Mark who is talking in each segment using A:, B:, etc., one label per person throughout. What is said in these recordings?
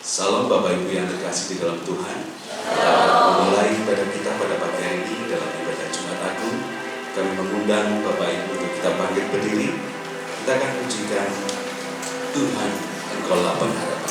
A: Salam Bapak Ibu yang terkasih di dalam Tuhan. Memulai ibadah kita pada pagi hari ini dalam ibadah Jumat Agung, kami mengundang Bapak Ibu untuk kita bangkit berdiri. Kita akan pujikan Tuhan, Engkaulah pengharapan.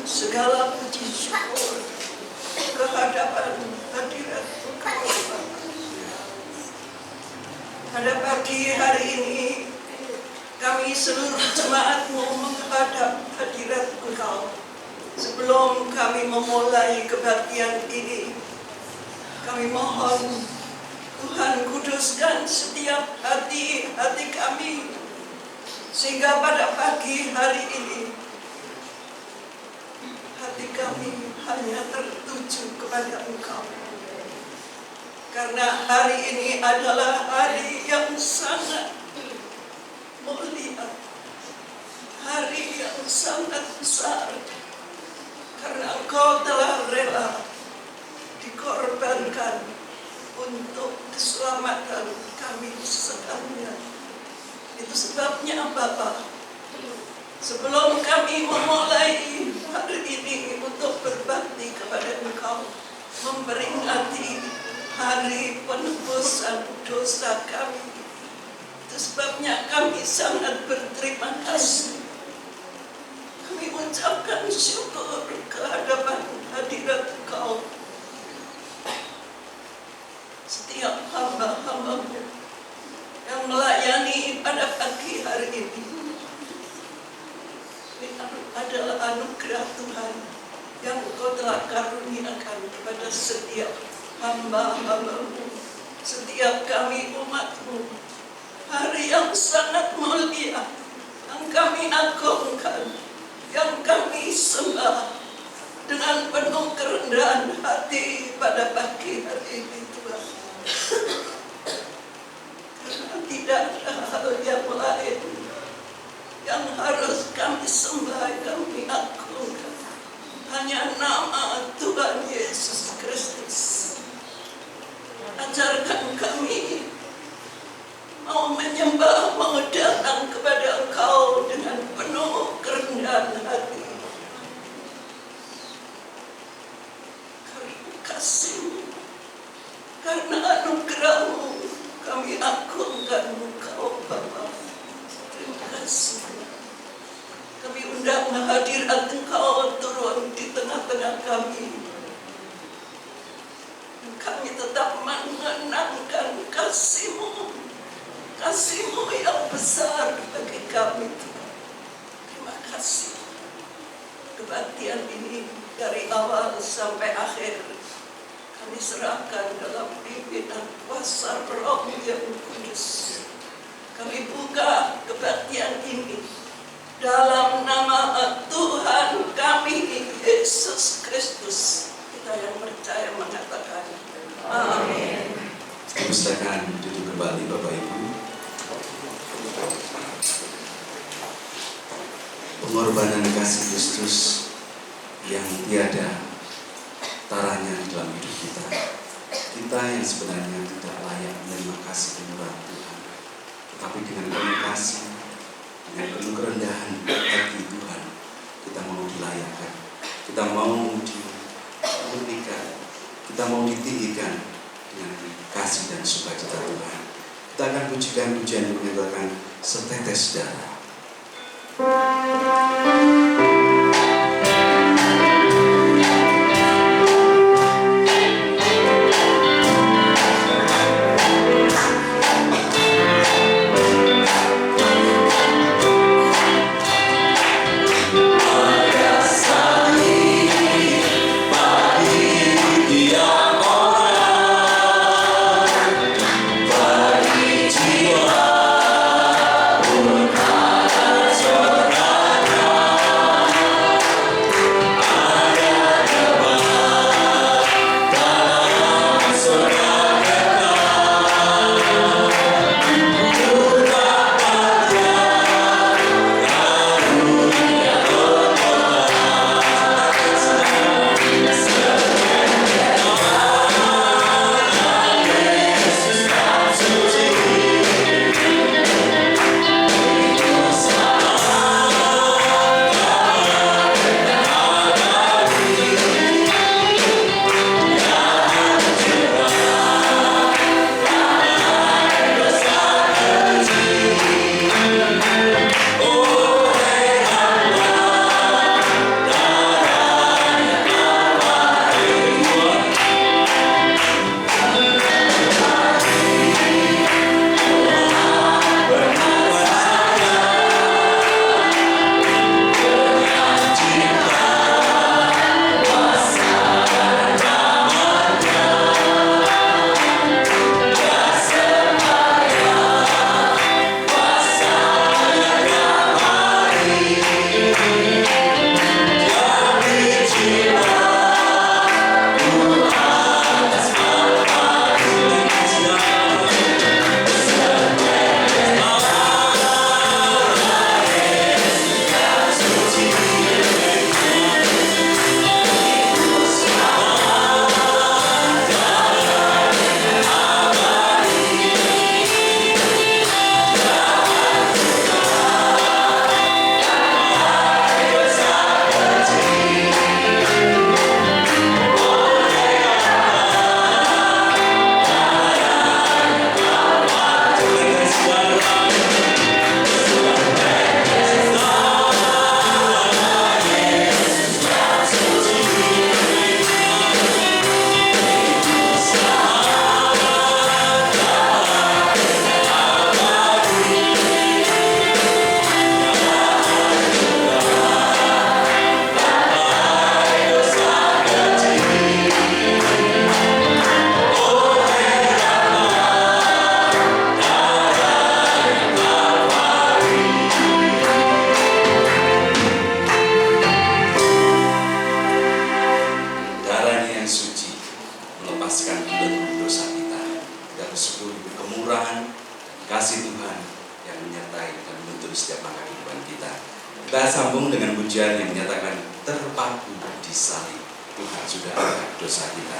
B: segala puji syukur kehadapan hadirat Engkau ya Bapa. Pada pagi hari ini kami seluruh jemaat-Mu menghadap hadirat Engkau. Sebelum kami memulai kebaktian ini, kami mohon Tuhan kuduskan setiap hati-hati kami, sehingga pada pagi hari ini hati kami hanya tertuju kepada Engkau. Karena hari ini adalah hari yang sangat mulia, hari yang sangat besar, karena Engkau telah rela dikorbankan untuk keselamatan kami sekalian. Itu sebabnya Bapa, sebelum kami memulai hari ini untuk berbakti kepada Engkau, memperingati hari penebusan dosa kami, itu sebabnya kami sangat berterima kasih. Kami ucapkan syukur kehadapan hadirat Engkau. Setiap hamba-hamba-Mu yang melayani pada pagi hari ini adalah anugerah Tuhan yang Engkau telah karuniakan kepada setiap hamba-hamba-Mu, setiap kami umat-Mu. Hari yang sangat mulia, yang kami agungkan, yang kami sembah dengan penuh kerendahan hati pada pagi hari ini Tuhan. Karena tidak ada hal yang lain yang harus kami sembah, kami agungkan, hanya nama Tuhan Yesus Kristus. Ajarkan kami mau menyembah, mau datang kepada Engkau dengan penuh kerendahan hati. Karena kasih-Mu, karena anugerah-Mu, kami agungkan Engkau Bapa. Terima kasih. Kami undang hadirat Engkau turun di tengah-tengah kami. Kami tetap mengenangkan kasih-Mu, kasih-Mu yang besar bagi kami Tuhan. Terima kasih. Kebaktian ini dari awal sampai akhir kami serahkan dalam pimpinan kuasa Roh yang kudus. Kami buka kebaktian ini dalam nama Tuhan kami Yesus Kristus. Kita yang percaya mengatakan amin.
A: Silakan duduk kembali Bapak Ibu. Pengorbanan kasih Kristus yang tiada taranya dalam hidup kita. Kita yang sebenarnya tidak layak menerima kasih penyerahan Tuhan, tetapi dengan penuh kasih, dengan penuh kerendahan hati Tuhan, kita mau dilayakkan, kita mau dimurnikan, kita mau ditinggikan dengan kasih dan sukacita Tuhan. Kita akan pujikan pujian yang menyebabkan setetes darah.
C: Jiwa pun
A: dengan pujian yang menyatakan terpaku di salib. Tuhan sudah angkat dosa kita.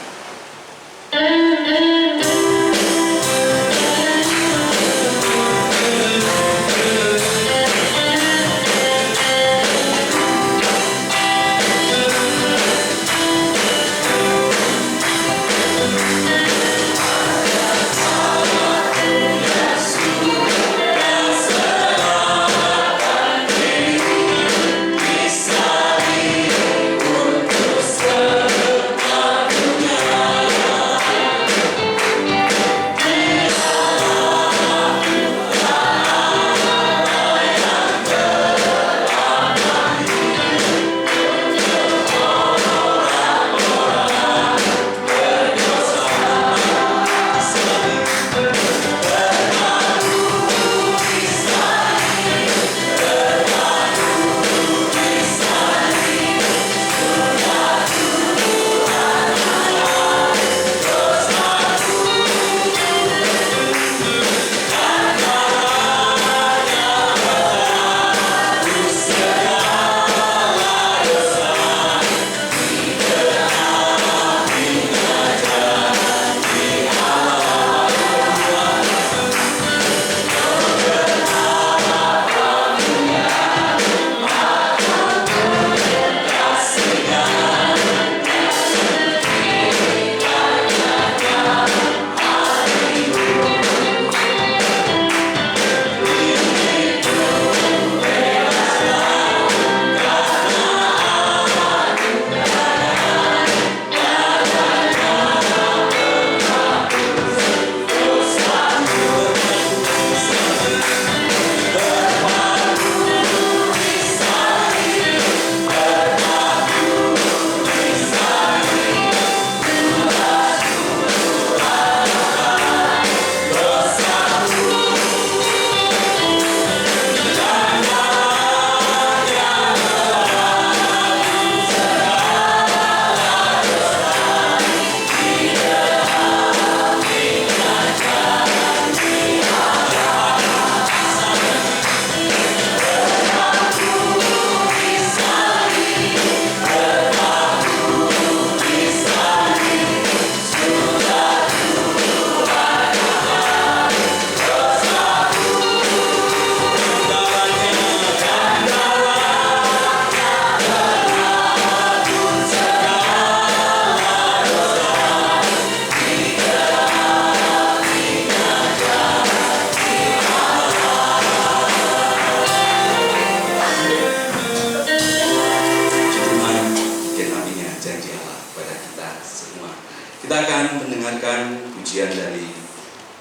A: Kita akan mendengarkan pujian dari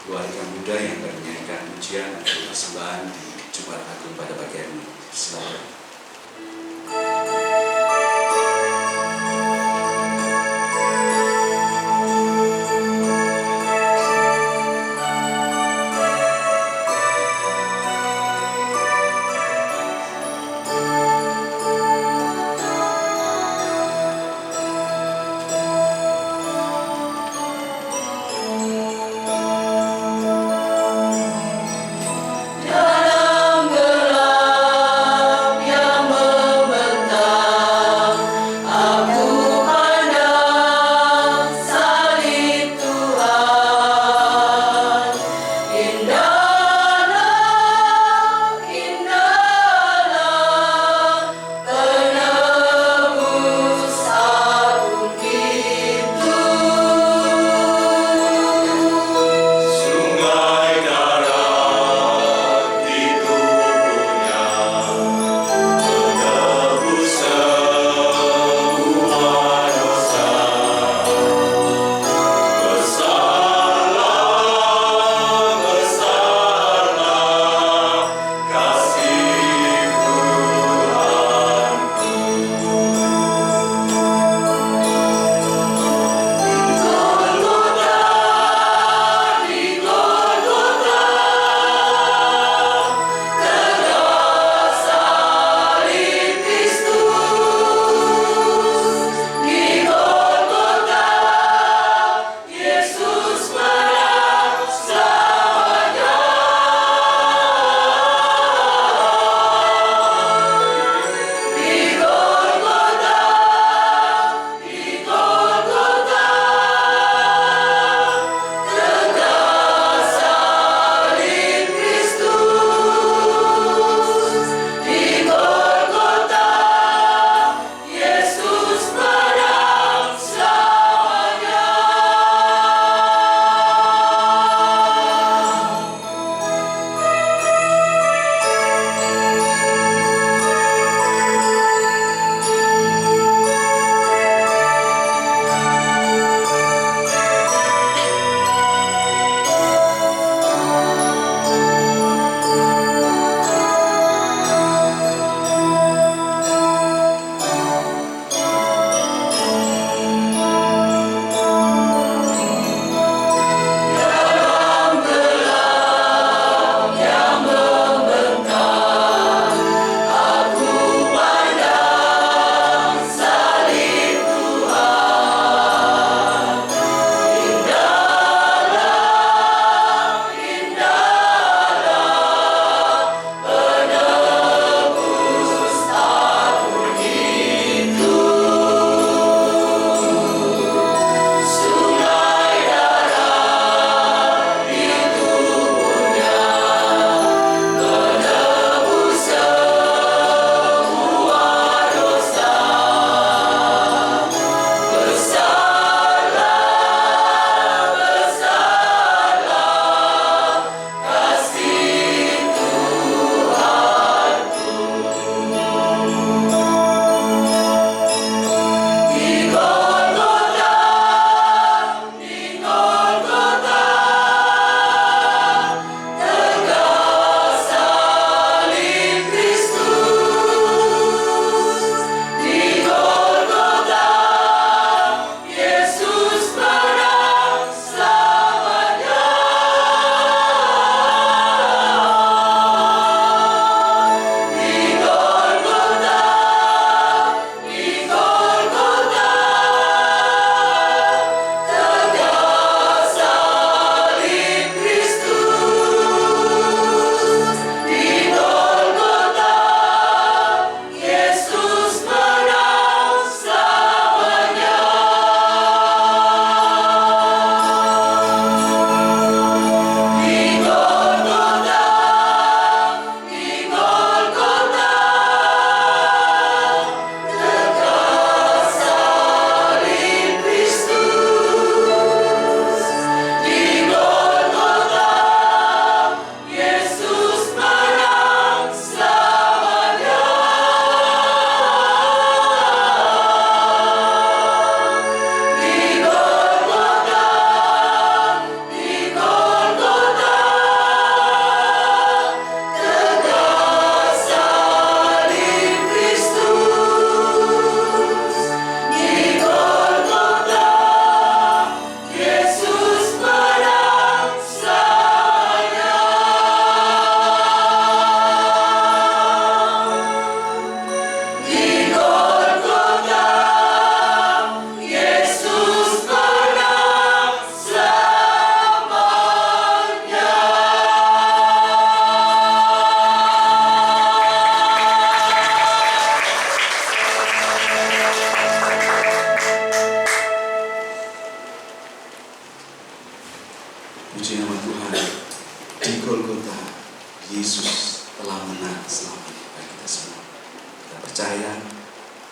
A: keluarga muda yang akan menyanyikan pujian atau persembahan di Jumat Agung pada pagi hari ini. Silakan.
C: Dalam gelap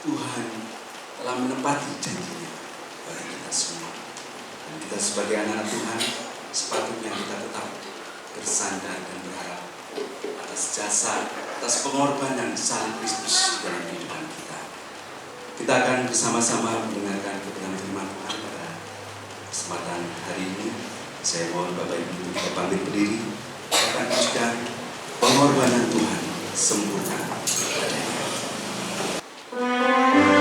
A: Tuhan telah menepati janjinya bagi kita semua. Dan kita sebagai anak Tuhan sepatutnya kita tetap bersandar dan berharap atas jasa, atas pengorbanan salib Kristus dalam kehidupan kita. Kita akan bersama-sama mendengarkan kebenaran firman Tuhan pada kesempatan hari ini. Saya mohon Bapak Ibu kita bangkit berdiri, kita akan pujikan pengorbanan Tuhan sempurna padanya.
C: Terbaik,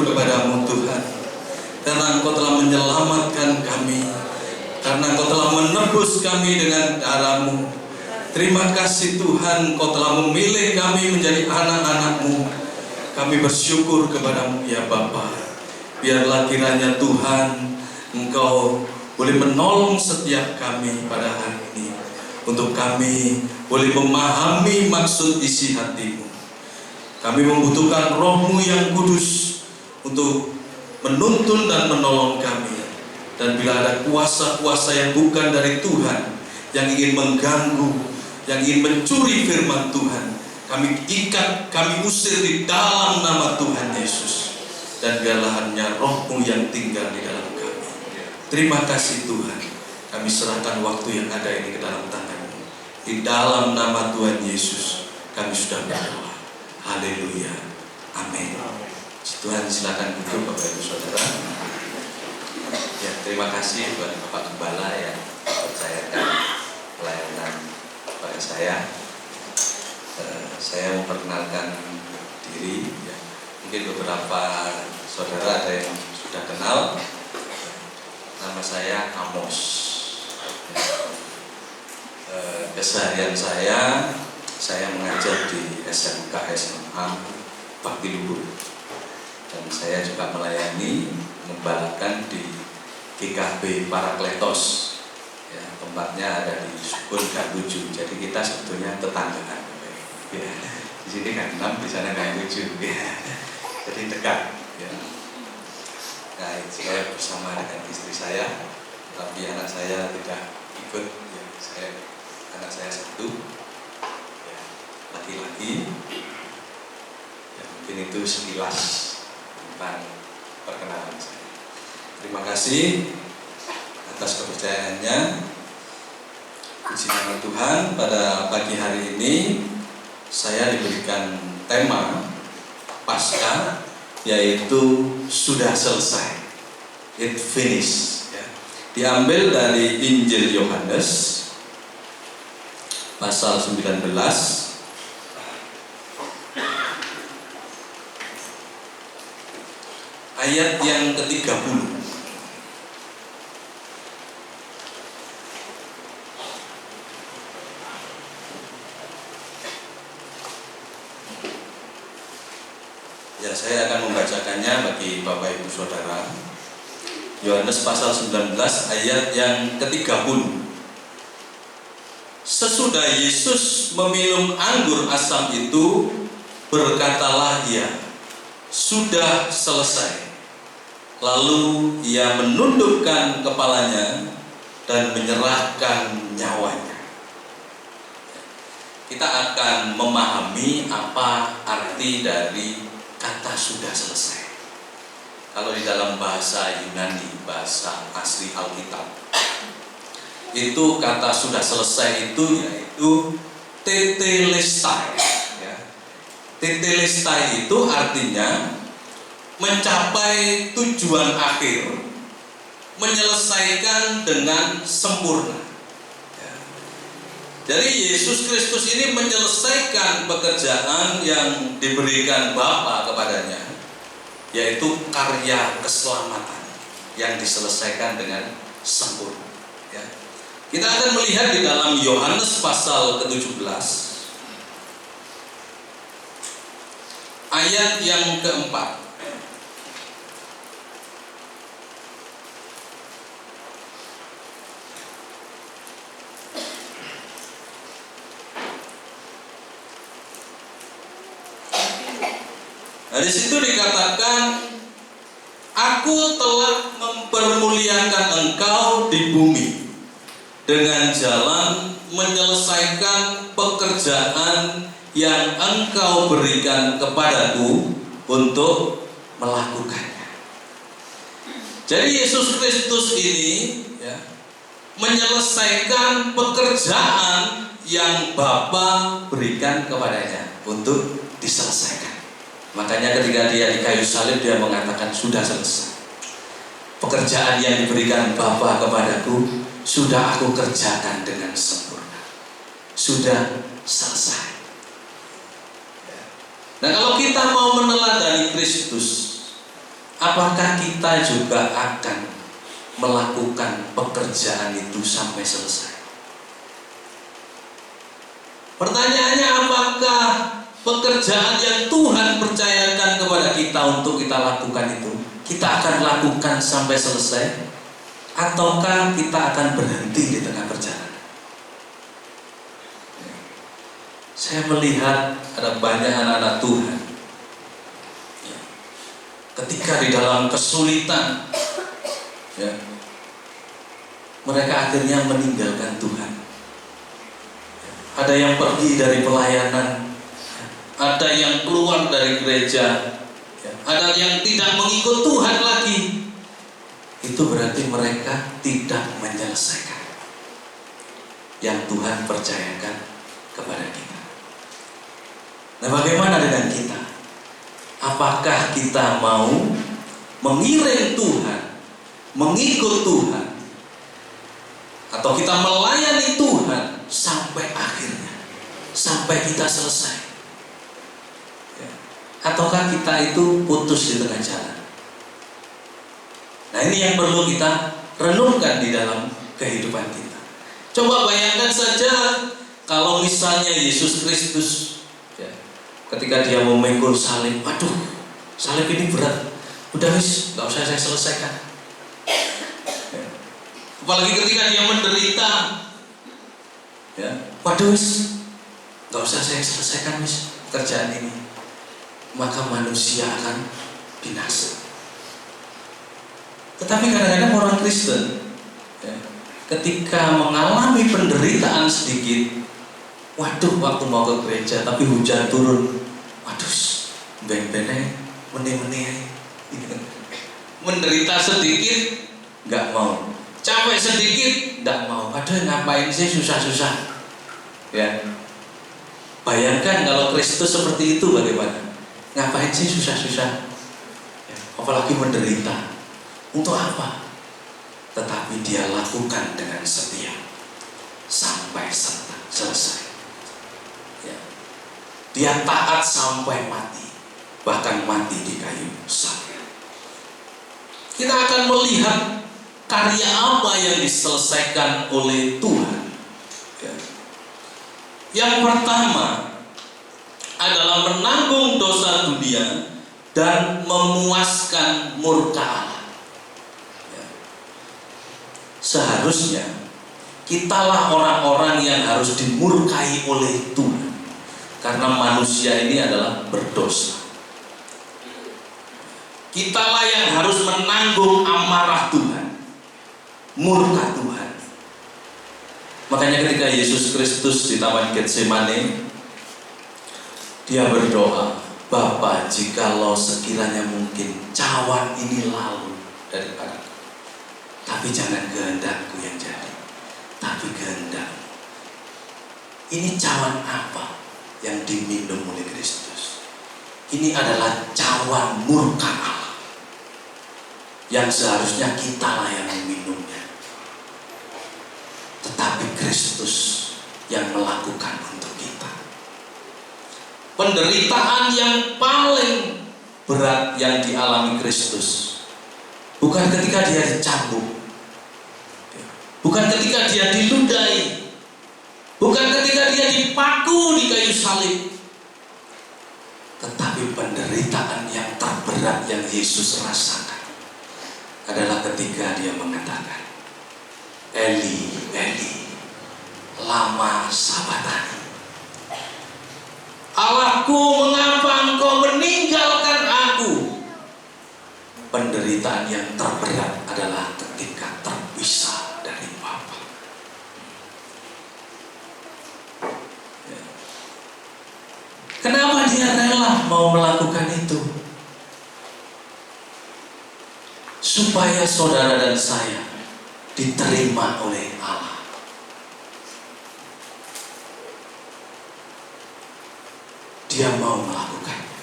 C: bersyukur kepadamu Tuhan, karena Engkau telah menyelamatkan kami, karena Engkau telah menebus kami dengan darah-Mu. Terima kasih Tuhan, Engkau telah memilih kami menjadi anak-anak-Mu. Kami bersyukur kepadamu ya Bapa. Biarlah kiranya Tuhan, Engkau boleh menolong setiap kami pada hari ini, untuk kami boleh memahami maksud isi hati-Mu. Kami membutuhkan Roh-Mu yang kudus untuk menuntun dan menolong kami. Dan bila ada kuasa-kuasa yang bukan dari Tuhan, yang ingin mengganggu, yang ingin mencuri firman Tuhan, kami ikat, kami usir di dalam nama Tuhan Yesus. Dan biarlah hanya Roh-Mu yang tinggal di dalam kami. Terima kasih Tuhan, kami serahkan waktu yang ada ini ke dalam tangan-Mu. Di dalam nama Tuhan Yesus kami sudah berdoa. Haleluya, amin. Tuhan silakan duduk Bapak Ibu Saudara. Ya, terima kasih buat Bapak Gembala yang mempercayakan pelayanan kepada saya. Saya memperkenalkan diri. Ya, mungkin beberapa saudara ada yang sudah kenal. Nama saya Amos. Keseharian saya mengajar di SMK SMA Bakti Luhur, dan saya juga melayani mengembalakan di GKB Parakletos. Ya, tempatnya ada di Subun Gang7. Jadi kita sebetulnya tetanggaan. Ya, di sini Gang6, di sana Gang7. Ya, jadi dekat. Ya. Nah, saya bersama dengan istri saya, tapi anak saya tidak ikut. Ya, anak saya satu. Laki-laki. Ya, mungkin itu sekilas tentang perkenalan saya. Terima kasih atas kepercayaannya. Puji nama Tuhan, pada pagi hari ini saya diberikan tema Paskah, yaitu sudah selesai, it finished. Ya. Diambil dari Injil Yohanes pasal 19 ayat yang ke-30. Ya, saya akan membacakannya bagi Bapak Ibu Saudara. Yohanes pasal 19 ayat yang ke-30. Sesudah Yesus meminum anggur asam itu, berkatalah Ia, sudah selesai. Lalu Ia menundukkan kepalanya dan menyerahkan nyawanya. Kita akan memahami apa arti dari kata sudah selesai. Kalau di dalam bahasa Yunani, bahasa asli Alkitab, itu kata sudah selesai itu yaitu tetelestai. Ya. Tetelestai itu artinya mencapai tujuan akhir, menyelesaikan dengan sempurna. Ya. Jadi Yesus Kristus ini menyelesaikan pekerjaan yang diberikan Bapa kepadanya, yaitu karya keselamatan yang diselesaikan dengan sempurna. Ya. Kita akan melihat di dalam Yohanes pasal ke-17 ayat yang ke-4. Nah, di situ dikatakan, aku telah mempermuliakan engkau di bumi dengan jalan menyelesaikan pekerjaan yang engkau berikan kepadaku untuk melakukannya. Jadi Yesus Kristus ini menyelesaikan pekerjaan yang Bapa berikan kepadanya untuk diselesaikan. Makanya ketika dia di kayu salib, dia mengatakan sudah selesai. Pekerjaan yang diberikan Bapa kepadaku sudah aku kerjakan dengan sempurna. Sudah selesai. Nah, kalau kita mau meneladani Kristus, apakah kita juga akan melakukan pekerjaan itu sampai selesai? Pertanyaannya, apakah pekerjaan yang Tuhan percayakan kepada kita untuk kita lakukan itu kita akan lakukan sampai selesai, ataukah kita akan berhenti di tengah perjalanan? Saya melihat ada banyak anak-anak Tuhan ketika di dalam kesulitan, mereka akhirnya meninggalkan Tuhan. Ada yang pergi dari pelayanan, ada yang keluar dari gereja, ada yang tidak mengikut Tuhan lagi. Itu berarti mereka tidak menyelesaikan yang Tuhan percayakan kepada kita. Nah, bagaimana dengan kita? Apakah kita mau mengiring Tuhan, mengikut Tuhan, atau kita melayani Tuhan sampai akhirnya, sampai kita selesai? Ataukah kita itu putus di tengah jalan? Nah, ini yang perlu kita renungkan di dalam kehidupan kita. Coba bayangkan saja kalau misalnya Yesus Kristus ketika dia memikul salib, waduh, salib ini berat, udah wis, gak usah saya selesaikan. Apalagi ketika dia menderita, waduh wis, gak usah saya selesaikan wis pekerjaan ini, maka manusia akan binasa. Tetapi kadang-kadang orang Kristen ketika mengalami penderitaan sedikit, waduh, waktu mau ke gereja tapi hujan turun, waduh, ben-bennya meneh-meneh, menderita sedikit nggak mau, capek sedikit nggak mau, aduh ngapain sih susah-susah. Bayangkan kalau Kristus seperti itu bagaimana? Ngapain sih susah-susah? Apalagi menderita, untuk apa? Tetapi dia lakukan dengan setia sampai selesai. Dia taat sampai mati, bahkan mati di kayu salib. Kita akan melihat karya apa yang diselesaikan oleh Tuhan. Yang pertama adalah menanggung dosa dunia dan memuaskan murka Allah. Seharusnya kitalah orang-orang yang harus dimurkai oleh Tuhan, karena manusia ini adalah berdosa. Kitalah yang harus menanggung amarah Tuhan, murka Tuhan. Makanya ketika Yesus Kristus di Taman Getsemane, dia berdoa, Bapa, jikalau sekiranya mungkin cawan ini lalu daripadaku, tapi jangan kehendakku yang jadi, tapi kehendak-Mu. Ini cawan apa yang diminum oleh Kristus? Ini adalah cawan murka Allah yang seharusnya kitalah yang meminumnya, tetapi Kristus yang melakukan untuk kita. Penderitaan yang paling berat yang dialami Kristus bukan ketika dia dicambuk, bukan ketika dia diludahi, bukan ketika dia dipaku di kayu salib, tetapi penderitaan yang terberat yang Yesus rasakan adalah ketika dia mengatakan, Eli, Eli, lama sabachthani. Allahku, mengapa engkau meninggalkan aku? Penderitaan yang terberat adalah ketika terpisah dari Bapa. Kenapa dia rela mau melakukan itu? Supaya saudara dan saya diterima oleh Allah. Dia mau melakukannya.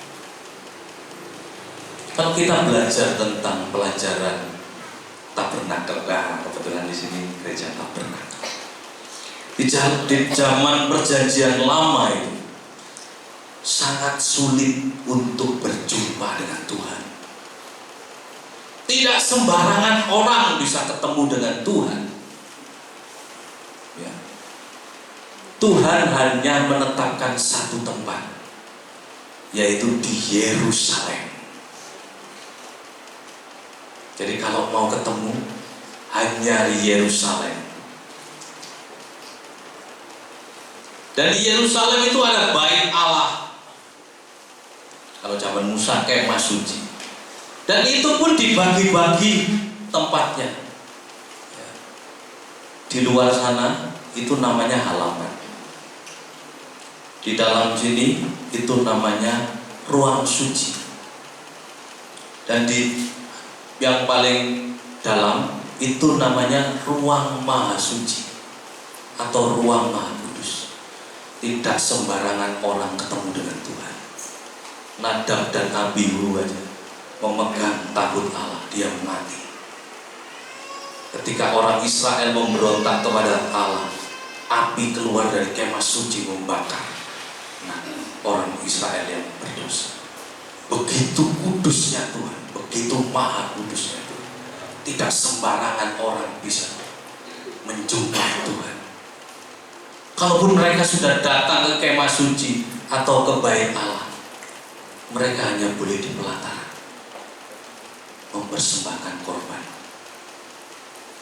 C: Kalau kita belajar tentang pelajaran tabernakel, kebetulan di sini gereja tabernakel. Di zaman perjanjian lama itu sangat sulit untuk berjumpa dengan Tuhan. Tidak sembarangan orang bisa ketemu dengan Tuhan. Ya. Tuhan hanya menetapkan satu tempat, yaitu di Yerusalem. Jadi kalau mau ketemu, hanya di Yerusalem. Dan di Yerusalem itu ada bait Allah. Kalau zaman Musa kemah suci. Dan itu pun dibagi-bagi tempatnya. Di luar sana itu namanya halaman. Di dalam sini itu namanya ruang suci. Dan di yang paling dalam itu namanya ruang maha suci atau ruang maha kudus. Tidak sembarangan orang ketemu dengan Tuhan. Nadab dan Abihu aja memegang tabut Allah, dia mati. Ketika orang Israel memberontak kepada Allah, api keluar dari kemah suci membakar. Nah, orang Israel yang berdosa. Begitu kudusnya Tuhan, begitu maha kudusnya Tuhan. Tidak sembarangan orang bisa menjumpai Tuhan. Kalaupun mereka sudah datang ke kemah suci atau ke bait Allah, mereka hanya boleh di pelataran mempersembahkan korban.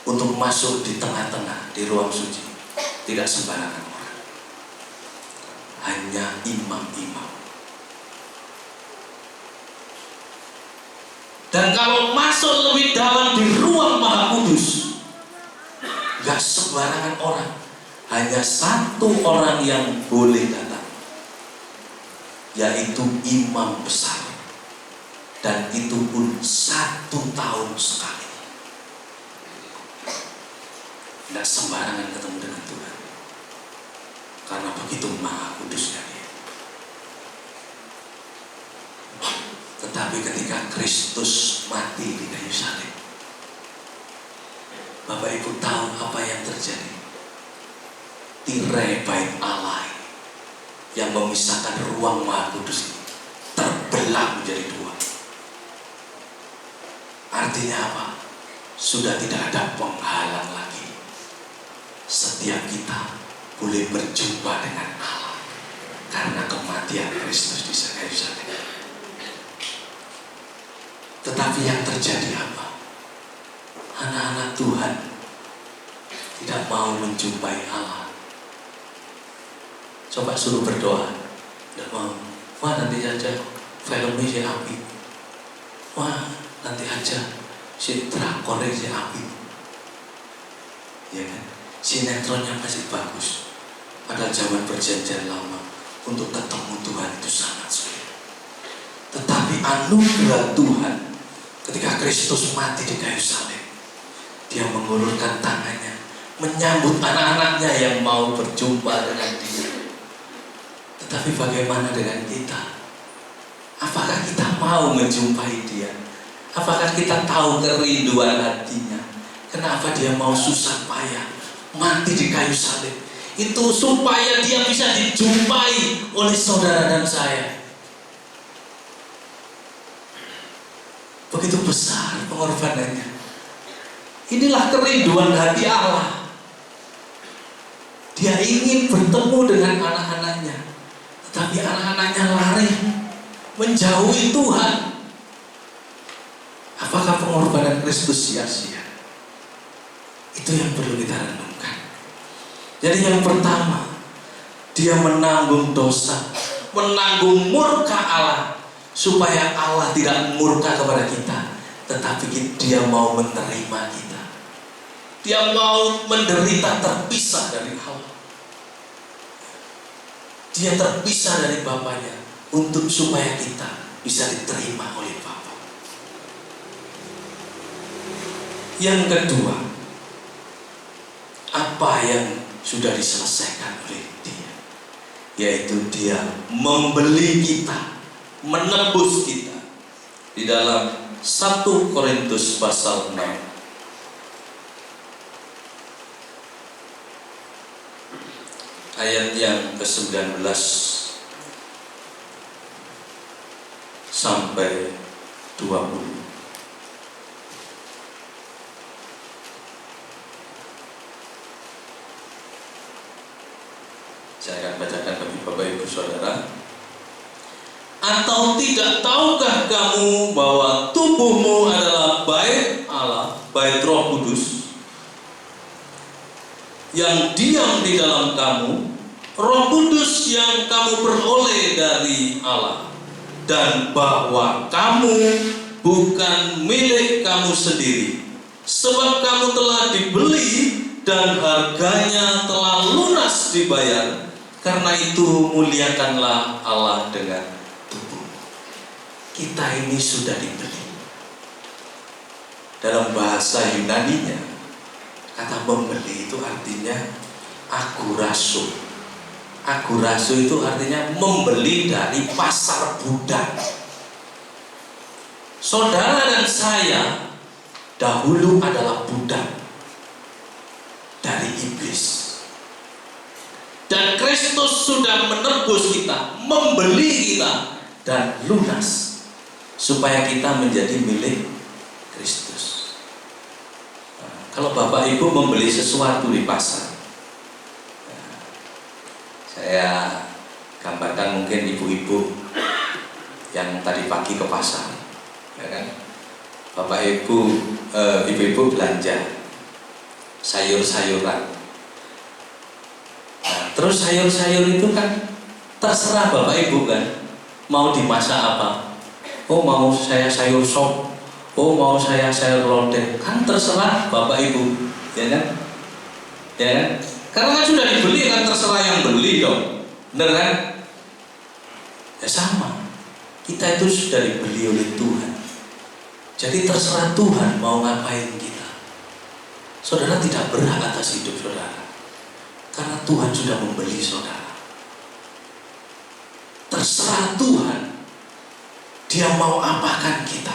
C: Untuk masuk di tengah-tengah di ruang suci tidak sembarangan orang, hanya imam-imam. Dan kalau masuk lebih dalam di ruang maha kudus, gak sembarangan orang, hanya satu orang yang boleh datang, yaitu imam besar. Dan itu pun 1 tahun sekali. Tidak sembarangan ketemu dengan Tuhan, karena begitu maha kudusnya dia. Tetapi ketika Kristus mati di kayu salib, Bapak Ibu tahu apa yang terjadi? Tirai bait Allah yang memisahkan ruang maha kudus ini terbelah menjadi 2. Artinya apa? Sudah tidak ada penghalang lagi. Setiap kita boleh berjumpa dengan Allah karena kematian Kristus di kayu salib. Tetapi yang terjadi apa? Anak-anak Tuhan tidak mau menjumpai Allah. Coba suruh berdoa, tidak mau. Wah, nanti saja filmnya si api. Wah, nanti aja si drakornya si api. Ya kan? Sinetronnya masih bagus. Pada zaman perjanjian lama, untuk ketemu Tuhan itu sangat sulit. Tetapi anugerah Tuhan, ketika Kristus mati di kayu salib, dia mengulurkan tangannya, menyambut anak-anaknya yang mau berjumpa dengan dia. Tetapi bagaimana dengan kita? Apakah kita mau menjumpai dia? Apakah kita tahu kerinduan hatinya? Kenapa dia mau susah payah mati di kayu salib? Itu supaya dia bisa dijumpai oleh saudara dan saya. Begitu besar pengorbanannya. Inilah kerinduan hati Allah. Dia ingin bertemu dengan anak-anaknya, tetapi anak-anaknya lari menjauhi Tuhan. Apakah pengorbanan Kristus sia-sia? Itu yang perlu kita renungkan. Jadi yang pertama, dia menanggung dosa, menanggung murka Allah, supaya Allah tidak murka kepada kita, tetapi dia mau menerima kita. Dia mau menderita terpisah dari Allah. Dia terpisah dari Bapaknya untuk supaya kita bisa diterima oleh Bapa. Yang kedua, apa yang sudah diselesaikan oleh dia, yaitu dia membeli kita, menebus kita. Di dalam 1 Korintus pasal 6 ayat yang ke-19 sampai 20. Saya akan bacakan bagi Bapak Ibu Saudara. Atau tidak tahukah kamu bahwa tubuhmu adalah bait Allah, bait Roh Kudus yang diam di dalam kamu, Roh Kudus yang kamu peroleh dari Allah, dan bahwa kamu bukan milik kamu sendiri, sebab kamu telah dibeli dan harganya telah lunas dibayar. Karena itu muliakanlah Allah dengan tubuh. Kita ini sudah dibeli. Dalam bahasa Yunaninya, kata membeli itu artinya aguraso. Aguraso itu artinya membeli dari pasar budak. Saudara dan saya dahulu adalah budak dari iblis. Dan Kristus sudah menebus kita, membeli kita, dan lunas supaya kita menjadi milik Kristus. Kalau Bapak Ibu membeli sesuatu di pasar, saya gambarkan mungkin ibu-ibu yang tadi pagi ke pasar, ya kan? Bapak Ibu, ibu-ibu belanja sayur-sayuran. Terus sayur-sayur itu kan terserah Bapak Ibu kan, mau dimasak apa. Oh mau saya sayur sop, oh mau saya sayur lodeh, kan terserah Bapak Ibu, ya kan? Ya kan? Karena kan sudah dibeli, kan terserah yang beli dong, bener kan? Ya sama, kita itu sudah dibeli oleh Tuhan. Jadi terserah Tuhan mau ngapain kita. Saudara tidak berhak atas hidup saudara, karena Tuhan sudah membeli saudara. Terserah Tuhan, Dia mau apakan kita.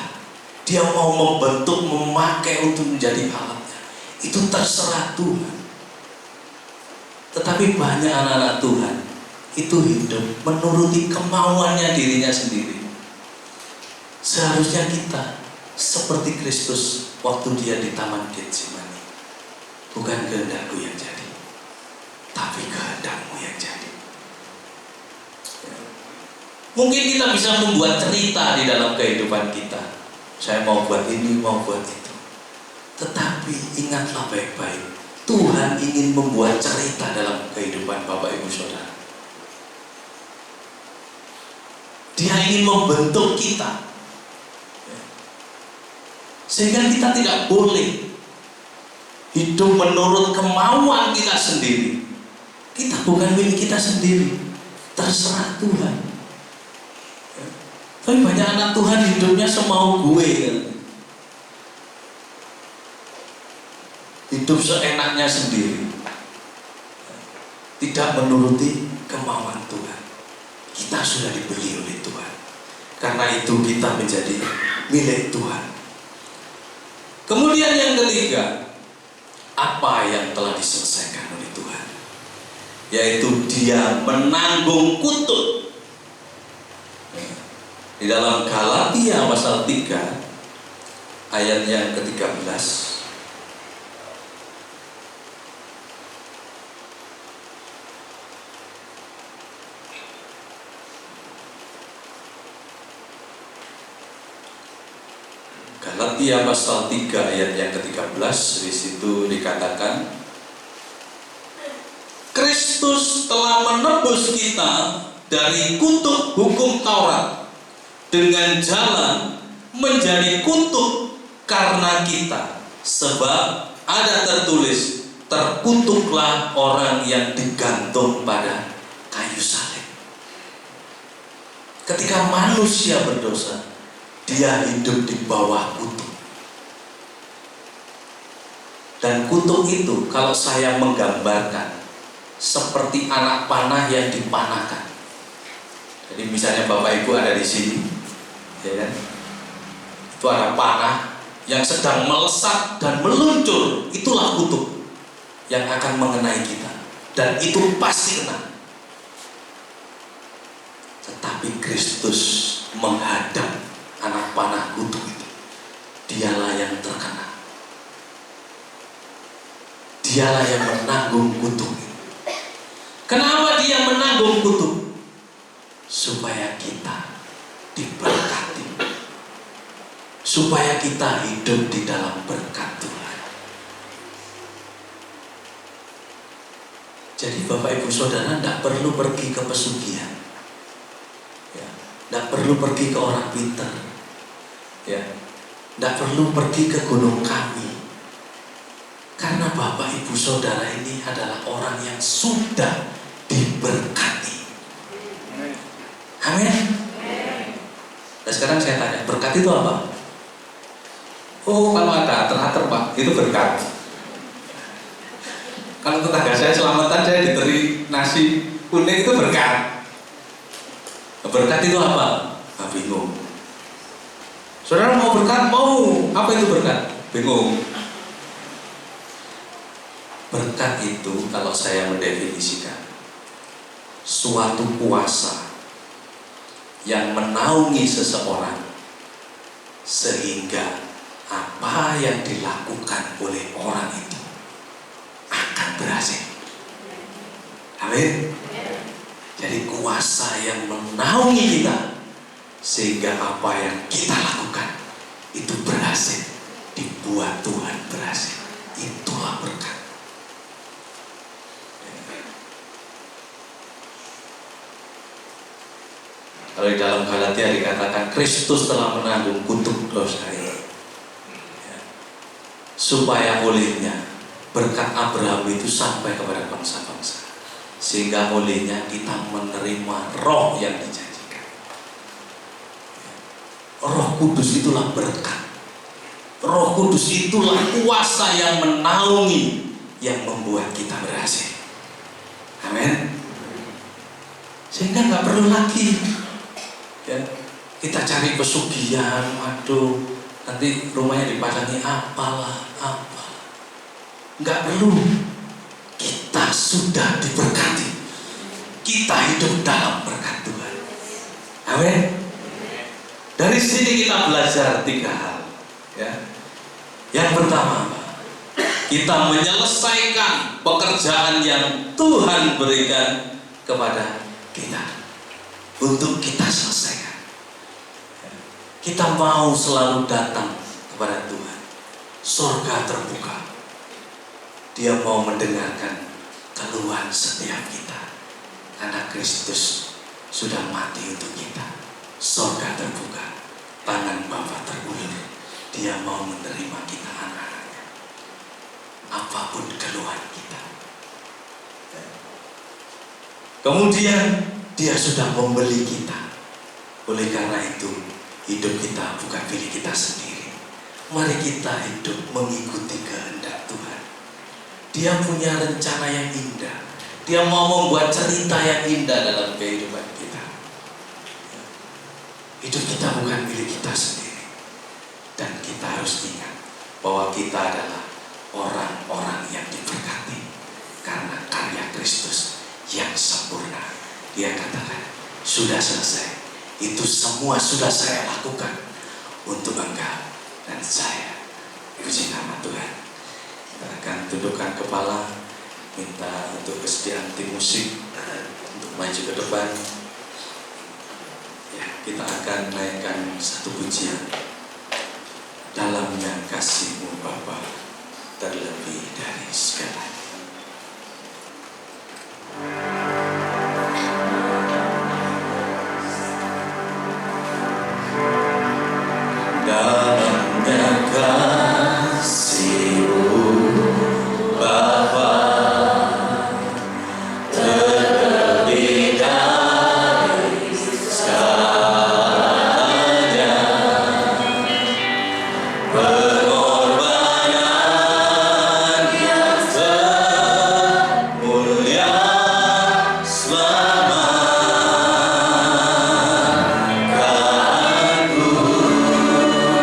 C: Dia mau membentuk, memakai untuk menjadi alatnya. Itu terserah Tuhan. Tetapi banyak anak-anak Tuhan itu hidup menuruti kemauannya dirinya sendiri. Seharusnya kita seperti Kristus waktu Dia di Taman Getsemani. Bukan kehendakku yang jadi, tapi kehendakmu yang jadi. Mungkin kita bisa membuat cerita di dalam kehidupan kita. Saya mau buat ini, mau buat itu. Tetapi ingatlah baik-baik, Tuhan ingin membuat cerita dalam kehidupan Bapak Ibu Saudara. Dia ingin membentuk kita, sehingga kita tidak boleh hidup menurut kemauan kita sendiri. Kita bukan milik kita sendiri, terserah Tuhan. Tapi banyak anak Tuhan hidupnya semau gue kan? Hidup seenaknya sendiri, tidak menuruti kemauan Tuhan. Kita sudah dibeli oleh Tuhan, karena itu kita menjadi milik Tuhan. Kemudian yang ketiga, apa yang telah diselesaikan oleh Tuhan, yaitu Dia menanggung kutuk. Di dalam Galatia pasal 3 ayat yang ke-13, Galatia pasal 3 ayat yang ke-13, di situ dikatakan, Kristus telah menebus kita dari kutuk hukum Taurat dengan jalan menjadi kutuk karena kita, sebab ada tertulis, terkutuklah orang yang digantung pada kayu salib. Ketika manusia berdosa, dia hidup di bawah kutuk. Dan kutuk itu kalau saya menggambarkan seperti anak panah yang dipanahkan. Jadi misalnya Bapak Ibu ada di sini, ya kan? Itu ada panah yang sedang melesat dan meluncur, itulah kutuk yang akan mengenai kita, dan itu pasti kena. Tetapi Kristus menghadap anak panah kutuk itu. Dialah yang terkena, dialah yang menanggung kutuk itu. Kenapa Dia menanggung kutuk supaya kita diberkati, supaya kita hidup di dalam berkat Tuhan. Jadi Bapak Ibu Saudara tidak perlu pergi ke pesugihan, ya, tidak perlu pergi ke orang pintar, ya, tidak perlu pergi ke gunung kami, karena Bapak Ibu Saudara ini adalah orang yang sudah diberkati. Amin. Nah sekarang saya tanya, berkat itu apa? Oh, kalau ada ater-ater Pak, itu berkat. Kalau tetangga saya selamatan, saya diberi nasi kuning, itu berkat. Berkat itu apa? Nah, bingung. Saudara mau berkat? Mau. Apa itu berkat? Bingung. Berkat itu kalau saya mendefinisikan suatu kuasa yang menaungi seseorang sehingga apa yang dilakukan oleh orang itu akan berhasil. Amin. Jadi kuasa yang menaungi kita sehingga apa yang kita lakukan itu berhasil, dibuat Tuhan berhasil. Itulah berkat. Kalau di dalam Galatia dikatakan Kristus telah menanggung kutuk dosa ini, ya, supaya olehnya berkat Abraham itu sampai kepada bangsa-bangsa, sehingga olehnya kita menerima roh yang dijanjikan. Roh Kudus itulah berkat. Roh Kudus itulah kuasa yang menaungi, yang membuat kita berhasil. Amin. Sehingga nggak perlu lagi, ya, kita cari pesugihan, waduh, nanti rumahnya dipasangi apalah. Nggak perlu. Kita sudah diberkati. Kita hidup dalam berkat Tuhan. Amin. Dari sini kita belajar 3 hal, ya. Yang pertama, kita menyelesaikan pekerjaan yang Tuhan berikan kepada kita untuk kita selesaikan. Kita mau selalu datang kepada Tuhan. Surga terbuka. Dia mau mendengarkan keluhan setiap kita, karena Kristus sudah mati untuk kita. Surga terbuka, tangan Bapa terulur. Dia mau menerima kita anak-anaknya, apapun keluhan kita. Kemudian Dia sudah membeli kita. Oleh karena itu, hidup kita bukan milik kita sendiri. Mari kita hidup mengikuti kehendak Tuhan. Dia punya rencana yang indah. Dia mau membuat cerita yang indah dalam kehidupan kita. Hidup kita bukan milik kita sendiri. Dan kita harus ingat bahwa kita adalah orang-orang yang diberkati karena karya Kristus yang sempurna. Dia katakan, sudah selesai. Itu semua sudah saya lakukan untuk engkau dan saya. Puji nama Tuhan. Kita akan tundukkan kepala, minta untuk kesediaan tim musik untuk maju ke depan. Ya, kita akan naikkan satu pujian. Dalamnya kasih-Mu Bapa terlebih dari segalanya. Dalamnya kasih-Mu Bapa terlebih dari segalanya, pengorbanan yang termulia selamatkanku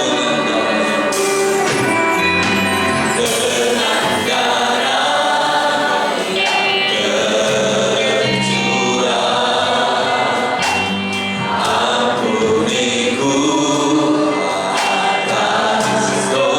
C: dengan darah tercurah. Ampuniku atas dosa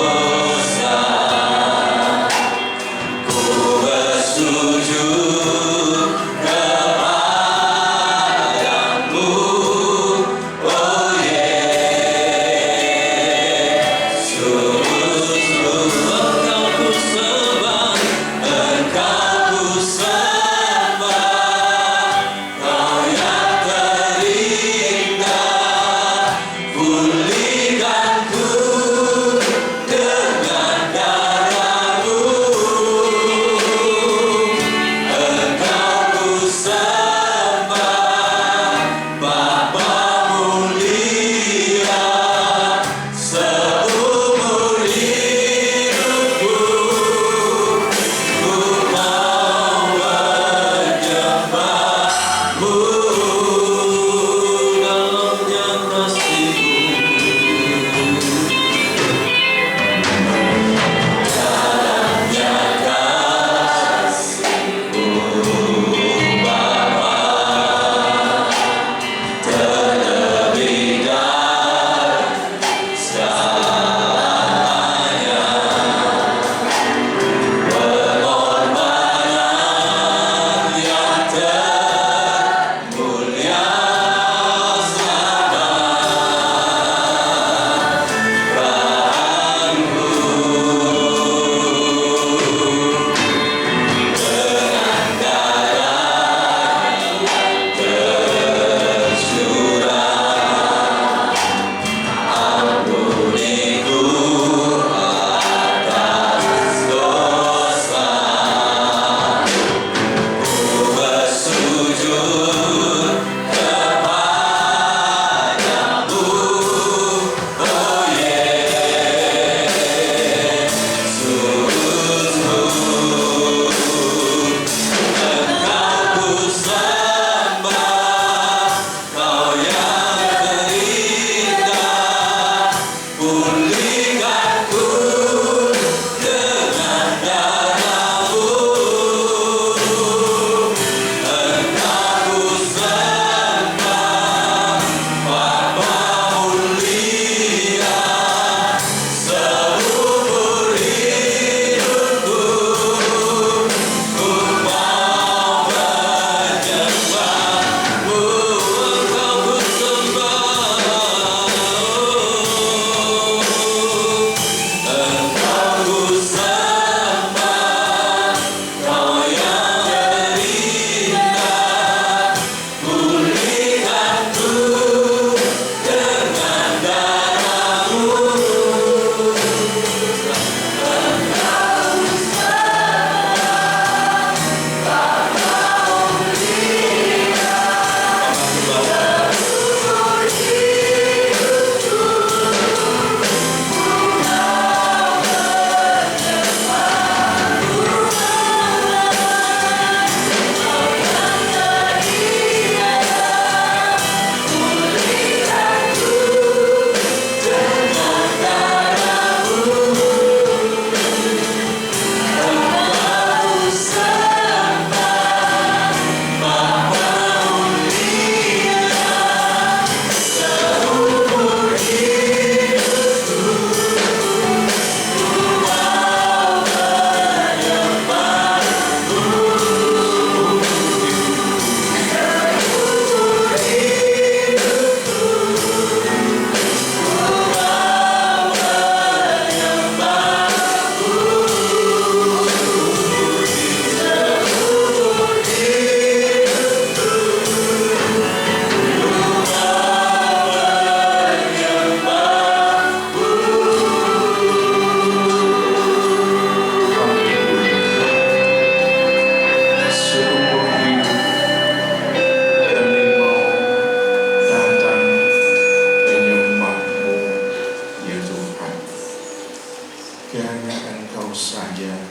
D: karena Engkau saja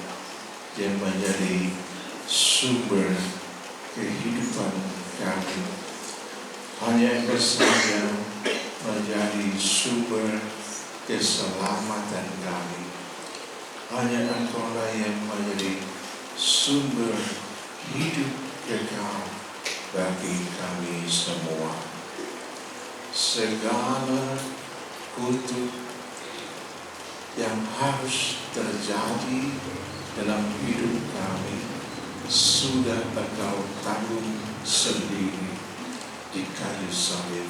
D: yang menjadi sumber kehidupan kami. Hanya Engkau saja menjadi sumber keselamatan kami. Hanya Engkau lah yang menjadi sumber hidup kekal bagi kami semua. Segala kutuk yang harus terjadi dalam hidup kami sudah Engkau tanggung sendiri di kayu salib.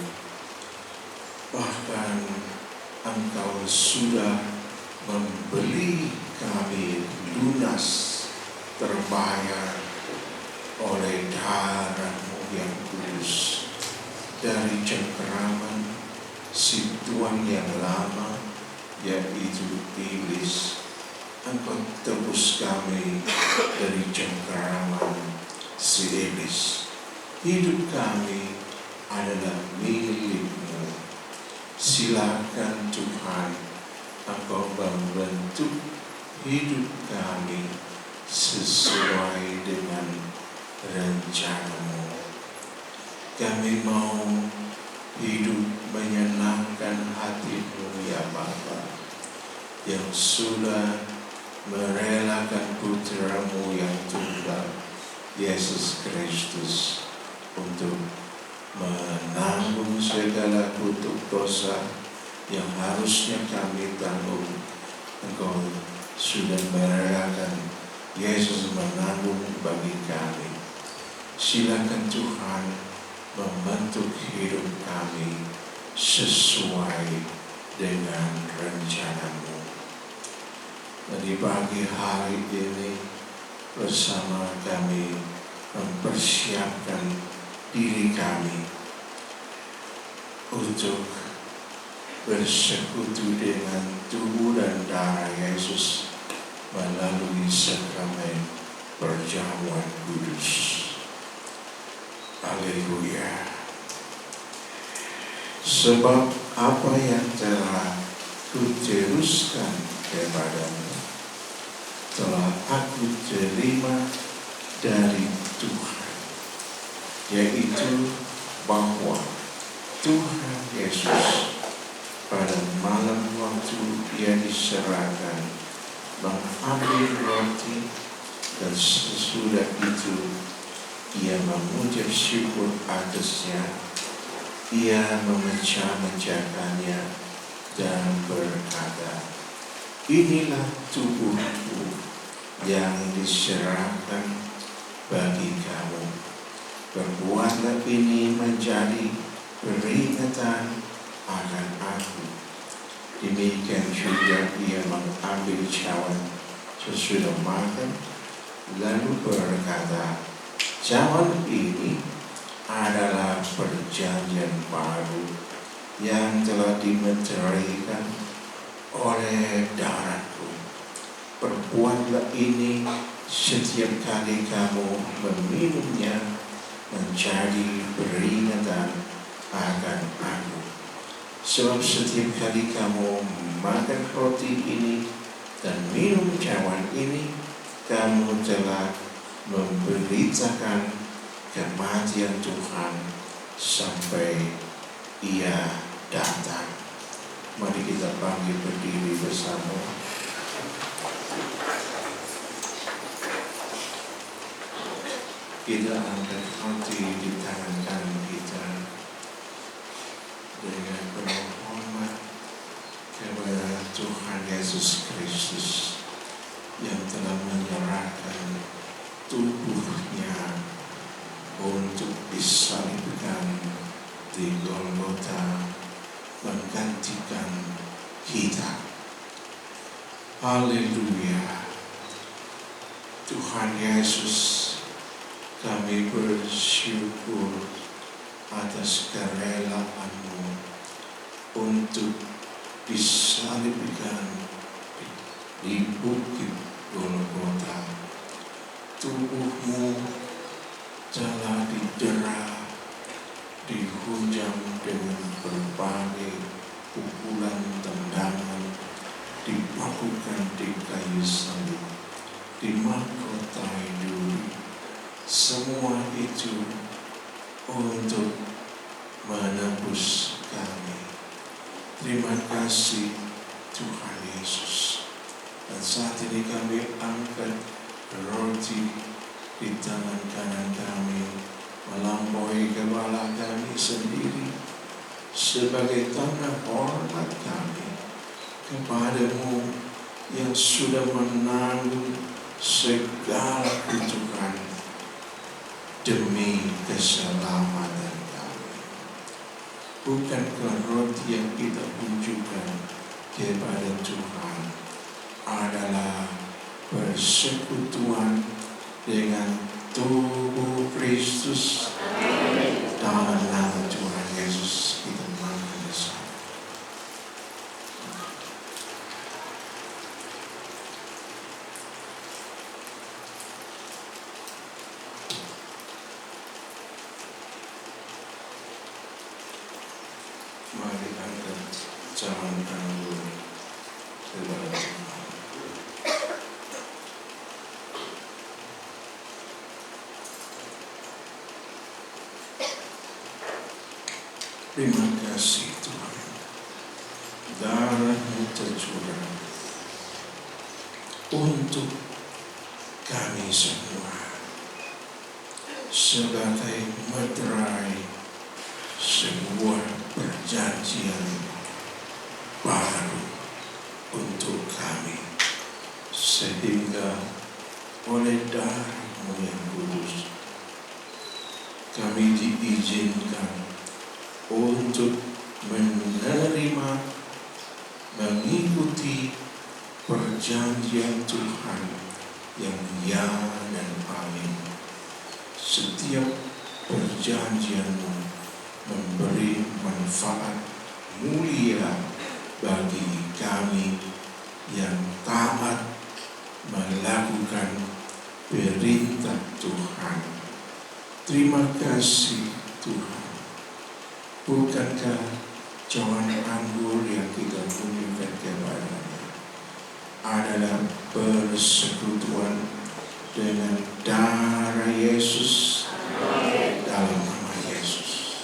D: Bahkan Engkau sudah membeli kami lunas, terbayar oleh darah-Mu yang kudus. Dari cengkeraman si tuan yang lama, yaitu iblis, Engkau tebus kami dari cengkeraman si iblis. Hidup kami adalah milik-Mu. Silakan Tuhan, Engkau membentuk hidup kami sesuai dengan rencana-Mu. Kami mau hidup menyenangkan hati-Mu ya Bapa, yang sudah merelakan putra-Mu yang tunggal, Yesus Kristus, untuk menanggung segala kutuk dosa yang harusnya kami tanggung. Engkau sudah merelakan Yesus menanggung bagi kami. Silakan Tuhan membentuk hidup kami sesuai dengan rencana-Mu. Di pagi hari ini bersama kami mempersiapkan diri kami untuk bersekutu dengan tubuh dan darah Yesus melalui sakramen perjamuan kudus. Haleluya. Sebab apa yang telah kuteruskan kepadamu telah aku terima dari Tuhan, yaitu bahwa Tuhan Yesus pada malam waktu Ia diserahkan mengambil roti, dan sesudah itu Ia mengucap syukur atasnya. Ia memecah-mecahkannya dan berkata, "Inilah tubuhku yang diserahkan bagi kamu. Perbuatlah ini menjadi peringatan akan aku." Demikian juga Ia mengambil cawan sesudah makan, lalu berkata, "Cawan ini adalah perjanjian baru yang telah dimeteraikan oleh darahku. Perbuatlah ini setiap kali kamu meminumnya menjadi peringatan akan aku. Sebab setiap kali kamu makan roti ini dan minum cawan ini, kamu telah memberitakan kematian Tuhan sampai Ia datang." Mari kita bangkit berdiri bersama. Kita angkat roti di tangan kanan kita dengan penuh hormat kepada Tuhan Yesus Kristus yang telah menyerahkan tubuhnya untuk disalibkan di Golgota menggantikan kita. Haleluya. Tuhan Yesus, kami bersyukur atas kerelaan-Mu untuk disalibkan di bukit Golgota. Tubuh-Mu telah didera, dihujam dengan berbagai pukulan, tendangan, dipakukan di kayu salib, dimahkotai duri. Semua itu untuk menebus kami. Terima kasih Tuhan Yesus. Dan saat ini kami angkat roti di tangan kanan kami, melampaui kepala kami sendiri sebagai tanda hormat kami kepadamu yang sudah menanggung segala kutukan demi keselamatan kami. Bukankah roti yang kita tunjukkan kepada Tuhan adalah persekutuan dengan tubuh Kristus? Dalam nama Tuhan Yesus kita makan bersama. Mari angkat jangan anggur kepada Tuhan. Terima kasih Tuhan, darah-Mu tercurah untuk kami semua sebagai meterai sebuah perjanjian baru untuk kami, sehingga oleh darah-Mu yang kudus kami diizinkan untuk menerima, mengikuti perjanjian Tuhan yang ya dan amin. Setiap perjanjian-Mu memberi manfaat mulia bagi kami yang taat melakukan perintah Tuhan. Terima kasih Tuhan. Bukankah cawan anggur yang kita tunjukkan kepadanya adalah persekutuan dengan darah Yesus? Dalam nama Yesus.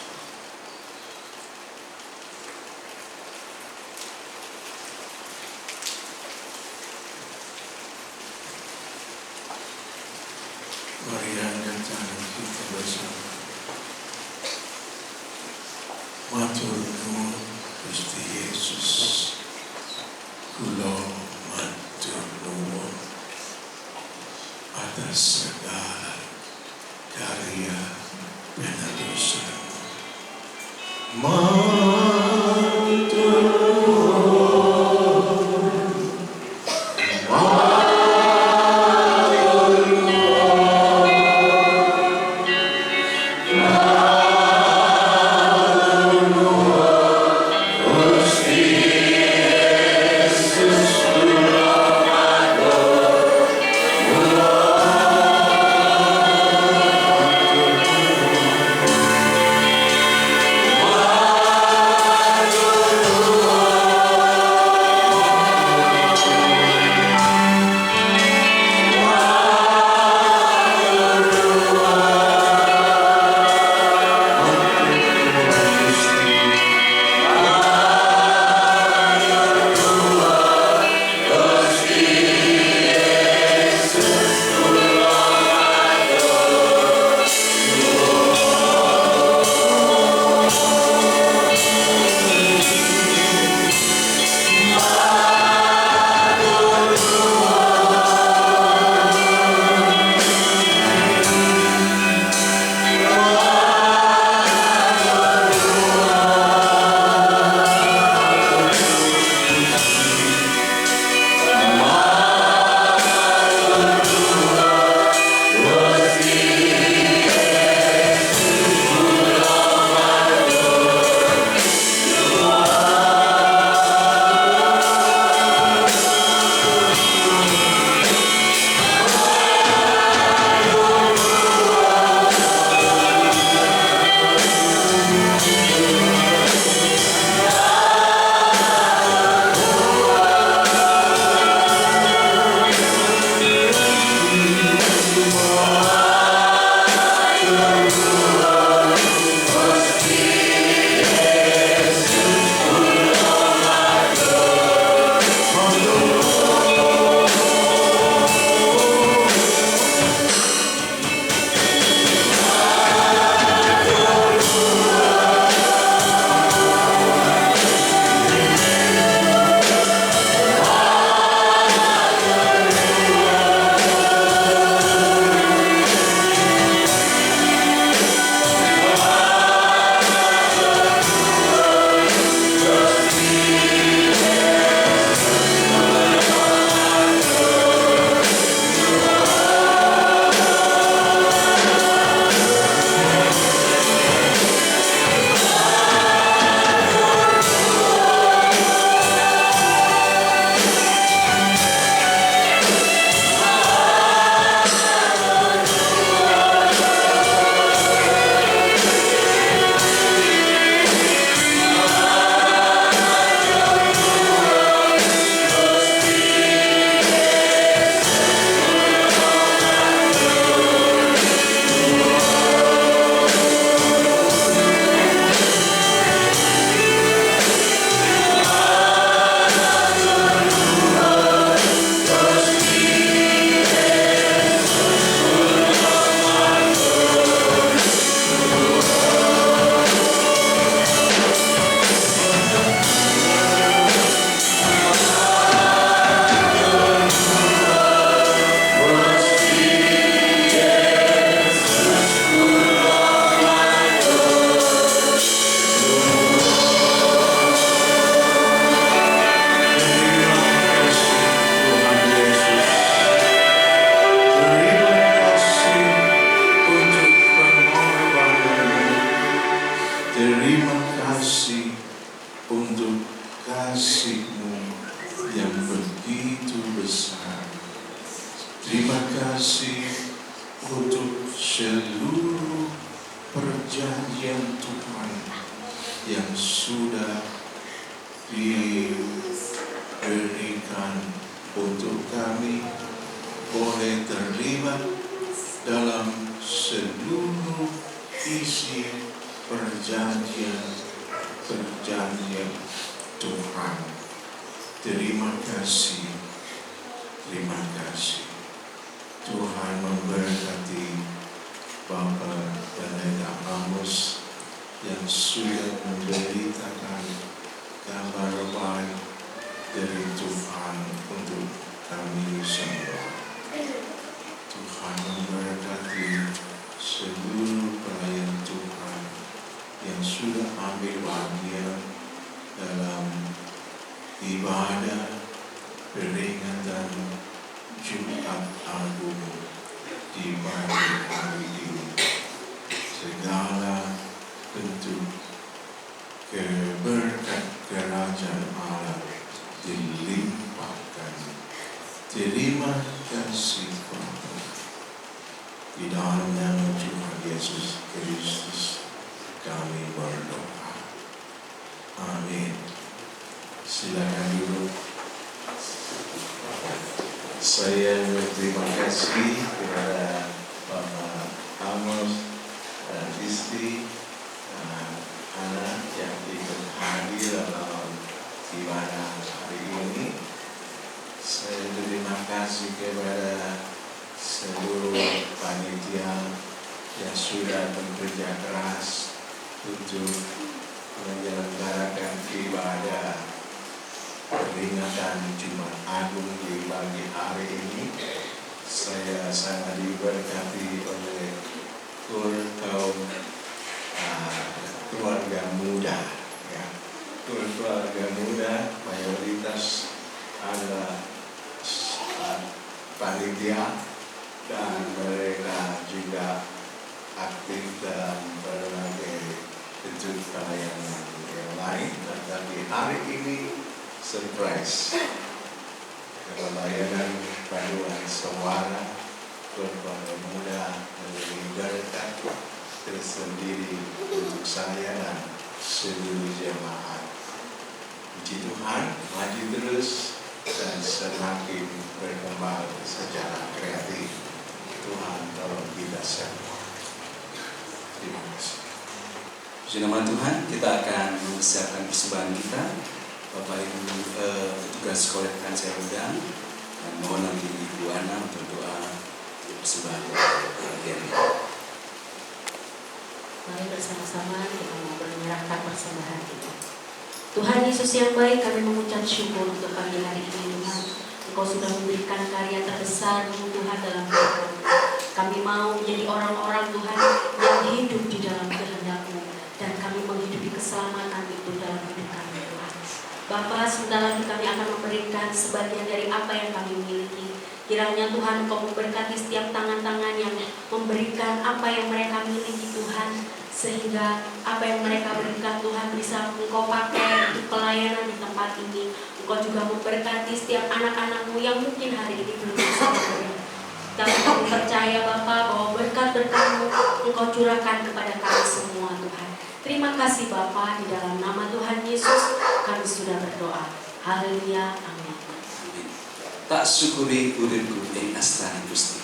D: Mari angkat tangan kita bersama. Matur nuwun Gusti Yesus, kula matur nuwun atas segala karya penebusan-Mu. Matur nuwun, matur nuwun. Terima kasih untuk seluruh perjanjian Tuhan yang sudah diberikan untuk kami boleh terlibat dalam seluruh isi perjanjian Tuhan. Terima kasih. Tuhan memberkati Bapak Pendeta Amos yang sudah memberitakan kabar baik dari Tuhan untuk kami semua. Tuhan memberkati seluruh pelayan Tuhan yang sudah ambil bagian dalam ibadah peringatan Jumat Agung di pagi hari ini. Segala bentuk keberkat kerajaan Allah dilimpahkan. Terima kasih Bapa. Di dalam nama Tuhan Yesus Kristus kami berdoa. Amin. Silakan dulu. Saya berterima kasih kepada Bapak Amos dan istri anak yang ikut hadir dalam ibadah hari ini. Saya berterima kasih kepada seluruh panitia yang sudah bekerja keras untuk menyelenggarakan ibadah peringatan Jumat Agung di pagi hari ini. Saya sangat diberkati oleh kaum keluarga muda, ya. Keluarga muda mayoritas adalah panitia dan mereka juga aktif dalam berbagai bentuk pelayanan yang lain. Tetapi hari ini surprise, pelayanan paduan suara keluarga muda menjadi berkat tersendiri untuk saya dan seluruh jemaat. Puji Tuhan, maju terus dan semakin berkembang secara kreatif. Tuhan tolong kita semua. Terima kasih.
A: Puji nama Tuhan, kita akan mempersiapkan persembahan kita. Bapak Ibu petugas kolektan saya undang dan mohon nanti Ibu Ana untuk doa untuk persembahan bagian ini.
E: Mari bersama-sama kita mau menyerahkan persembahan kita. Tuhan Yesus yang baik, kami mengucap syukur untuk pagi hari ini Tuhan. Engkau sudah memberikan karya terbesar Tuhan dalam hidup kami. Kami mau menjadi orang-orang Tuhan yang hidup di dalam kehendak-Mu dan kami menghidupi keselamatan itu dalam hidup kami Tuhan. Bapa, sebentar lagi kami akan memberikan sebagian dari apa yang kami miliki. Kiranya Tuhan Engkau memberkati setiap tangan-tangan yang memberikan apa yang mereka miliki Tuhan, sehingga apa yang mereka berikan Tuhan bisa Engkau pakai untuk pelayanan di tempat ini. Engkau juga memberkati setiap anak-anak-Mu yang mungkin hari ini belum bisa memberi. Kami percaya Bapa bahwa berkat-berkat-Mu Engkau curahkan kepada kami semua Tuhan. Terima kasih Bapa, di dalam nama Tuhan Yesus kami sudah berdoa. Haleluya, amin.
A: Tak syukuri uripku ing astani Gusti.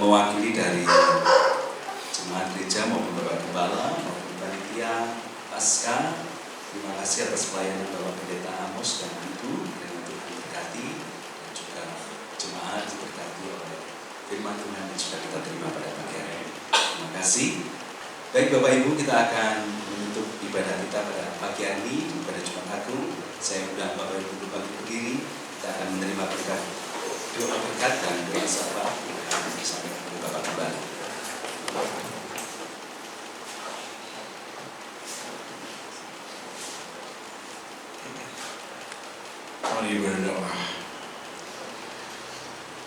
A: Mewakili dari jemaat gereja maupun Bapak Gembala maupun panitia Pasca, terima kasih atas pelayanan Bapak Pendeta Amos dan Ibu, kiranya Tuhan berkati dan juga jemaat diberkati oleh firman Tuhan yang sudah kita terima pada pagi hari ini. Terima kasih. Baik Bapak Ibu, kita akan menutup ibadah kita pada pagi hari ini pada Jumat Agung. Saya undang Bapak Ibu berbagi berdiri. Kita akan menerima berkat, doa berkat dan doa syafaat yang akan disampaikan oleh Bapak Gembala.
D: Mari berdoa.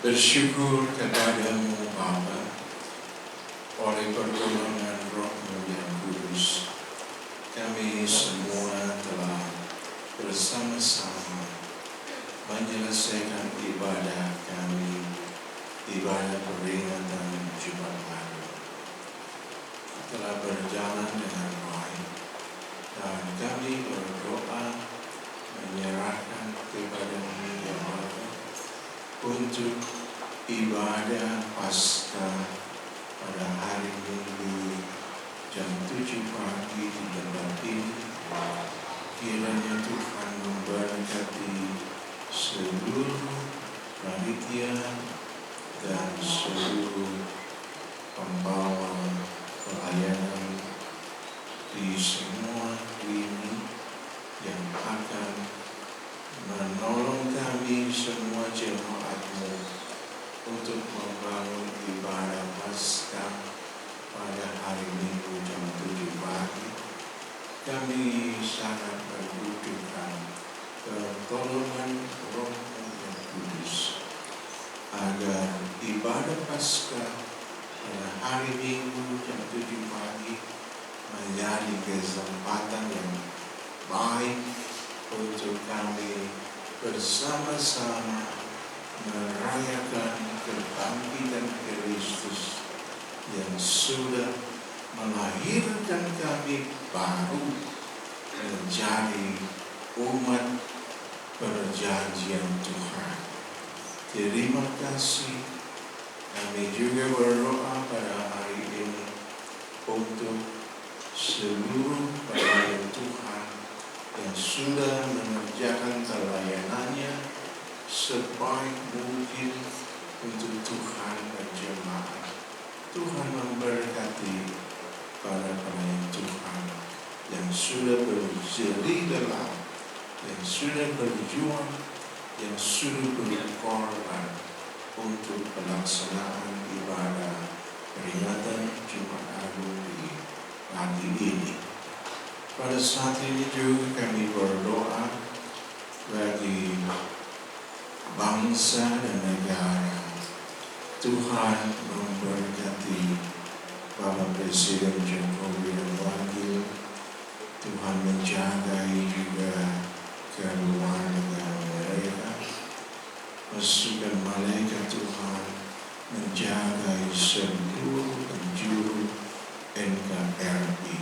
D: Bersyukur kepadamu Bapa, oleh pertolongan Roh-Mu yang kudus, kami semua telah bersama-sama menyelesaikan ibadah kami, ibadah peringatan Jumat Agung. Telah berjalan dengan baik, dan kami berdoa menyerahkan kepada-Mu ya Bapa untuk ibadah Paskah pada hari Minggu jam 7 pagi di tempat ini. Kiranya Tuhan memberkati seluruh panitia dan seluruh pembawa pelayanan di semua lini yang akan menolong kami semua jemaat-Mu untuk membangun ibadah Paskah pada hari Minggu jam 7 pagi. Kami sangat membutuhkan pertolongan Roh-Mu yang kudus agar ibadah Paskah pada hari Minggu jam 7 pagi menjadi kesempatan yang baik untuk kami bersama-sama merayakan kebangkitan Kristus yang sudah melahirkan kami baru menjadi umat perjanjian Tuhan. Terima kasih. Kami juga berdoa pada hari ini untuk seluruh pelayan Tuhan yang sudah mengerjakan pelayanannya sebaik mungkin untuk Tuhan dan jemaat. Tuhan memberkati para pelayan Tuhan yang sudah berjeri lelah, yang sudah berjuang, yang sudah berkorban untuk pelaksanaan ibadah peringatan Jumat Agung di pagi ini. Pada saat ini juga kami berdoa bagi bangsa dan negara. Tuhan memberkati Bapak Presiden Jokowi dan Wakil. Tuhan menjagai juga keluarga mereka. Pasukan malaikat Tuhan menjagai seluruh penjuru NKRI.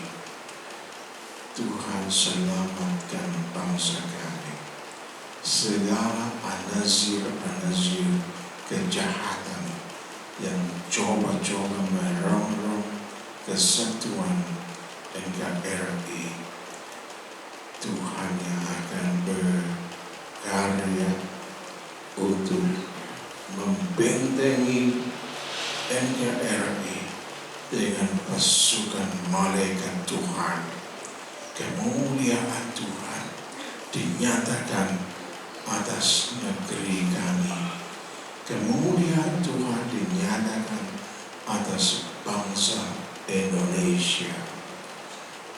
D: Tuhan selamatkan bangsa kami. Segala anazir-anazir kejahatan yang coba-coba merongrong kesatuan NKRI, Tuhan yang akan berkarya untuk membentengi NKRI dengan pasukan malaikat Tuhan. Kemuliaan Tuhan dinyatakan atas negeri kami Kemuliaan Tuhan dinyatakan atas bangsa Indonesia.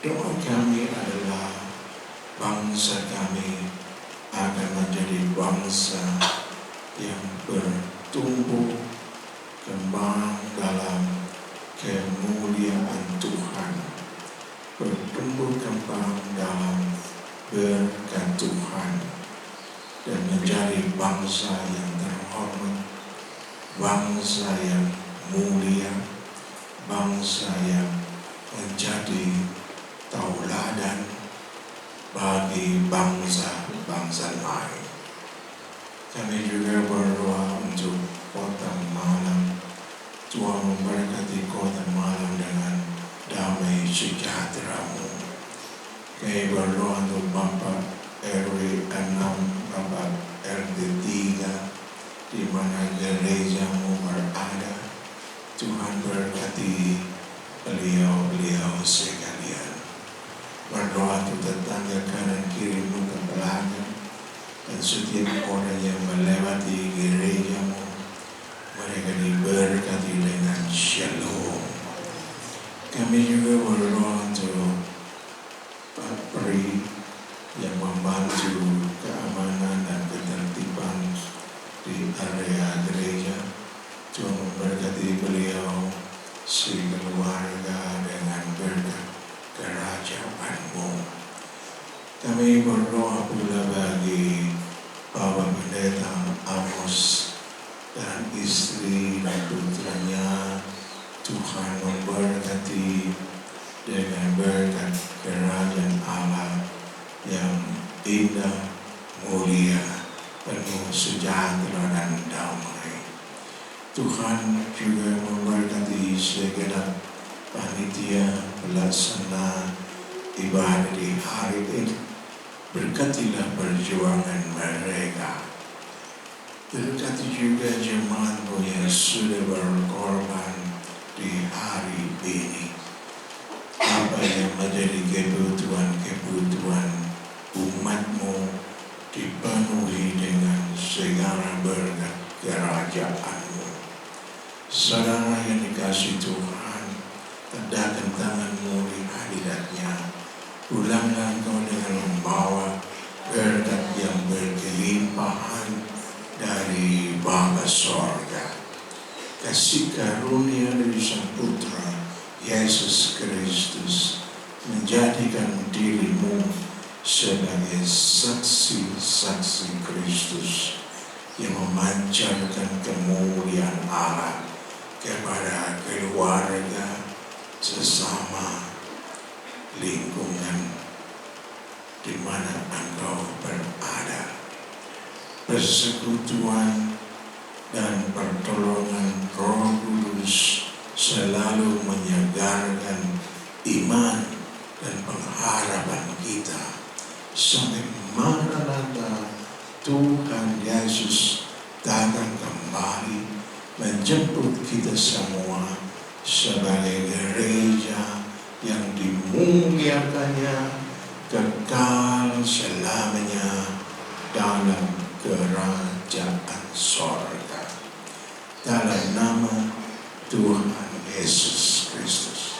D: Doa kami adalah bangsa kami akan menjadi bangsa yang bertumbuh kembang dalam kemuliaan Tuhan, bertumbuh kembang dalam berkat Tuhan, dan menjadi bangsa yang terhormat, bangsa yang mulia, bangsa yang menjadi tauladan bagi bangsa-bangsa lain. Kami juga berdoa untuk Kota Malang. Tuhan memberkati Kota Malang dengan damai sejahtera-Mu. Kami berdoa untuk Bapak RW 6, Bapak RT 3, di mana gereja-Mu berada. Tuhan berkati beliau-beliau sekalian. Berdoa untuk tetangga kanan kiri-Mu ke belakang, dan setiap orang yang melewati gereja-Mu, mereka diberkati dengan shalom. Kami juga berdoa untuk Pak Pri yang membantu keamanan dan ketertiban di area gereja. Tuhan memberkati beliau sekeluarga dengan berkat kerajaan-Mu. Kami berdoa pula bagi Bapak Pendeta Amos dan istri dan putranya. Tuhan memberkati dengan berkat kerajaan Allah yang indah, mulia, penuh sejahtera dan damai. Tuhan juga memberkati segenap panitia pelaksana ibadah di hari ini. Berkatilah perjuangan mereka. Berkati juga jemaat-Mu yang sudah berkorban di hari ini. Apa yang menjadi kebutuhan umat-Mu dipenuhi dengan segala berkat kerajaan-Mu. Saudara yang dikasihi Tuhan, tegakkan tangan-Mu di hadirat-Nya. Pulanglah engkau dengan membawa berkat yang berkelimpahan dari Bapa Sorga. Kasih karunia dari Sang Putra Yesus Kristus menjadikan dirimu sebagai saksi-saksi Kristus yang memancarkan kemuliaan Allah kepada keluarga, sesama, lingkungan di mana engkau berada. Persekutuan dan pertolongan Roh Kudus selalu menyegarkan iman dan pengharapan kita sampai Maranatha Tuhan Yesus datang kembali menjemput kita semua sebagai gereja yang dimuliakannya kekal selamanya dalam kerajaan sorga. Dalam nama Tuhan Yesus Kristus.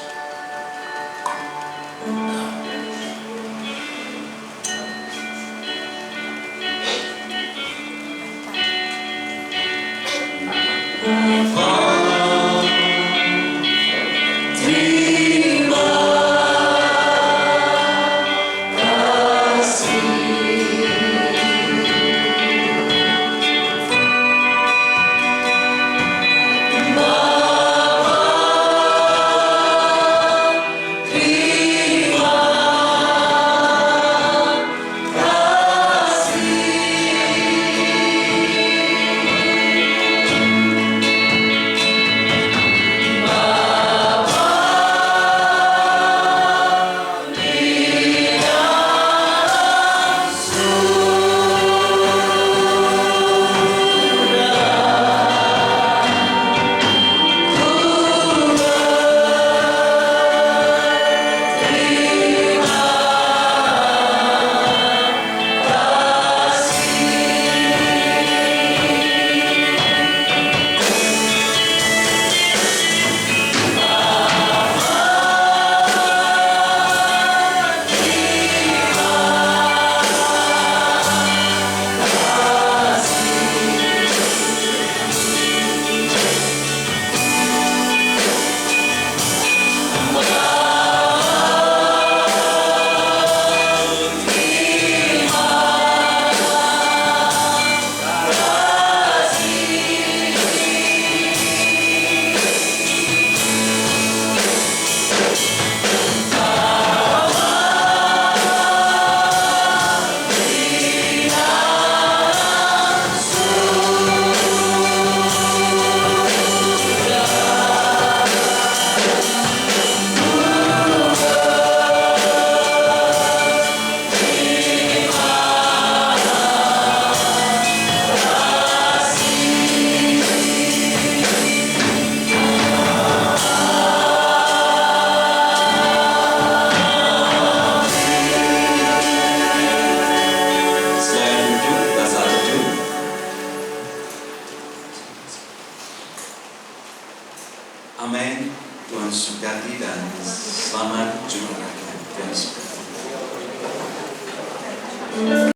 A: Tuhan berkati dan selamat Jumat Agung. Tuhan berkati.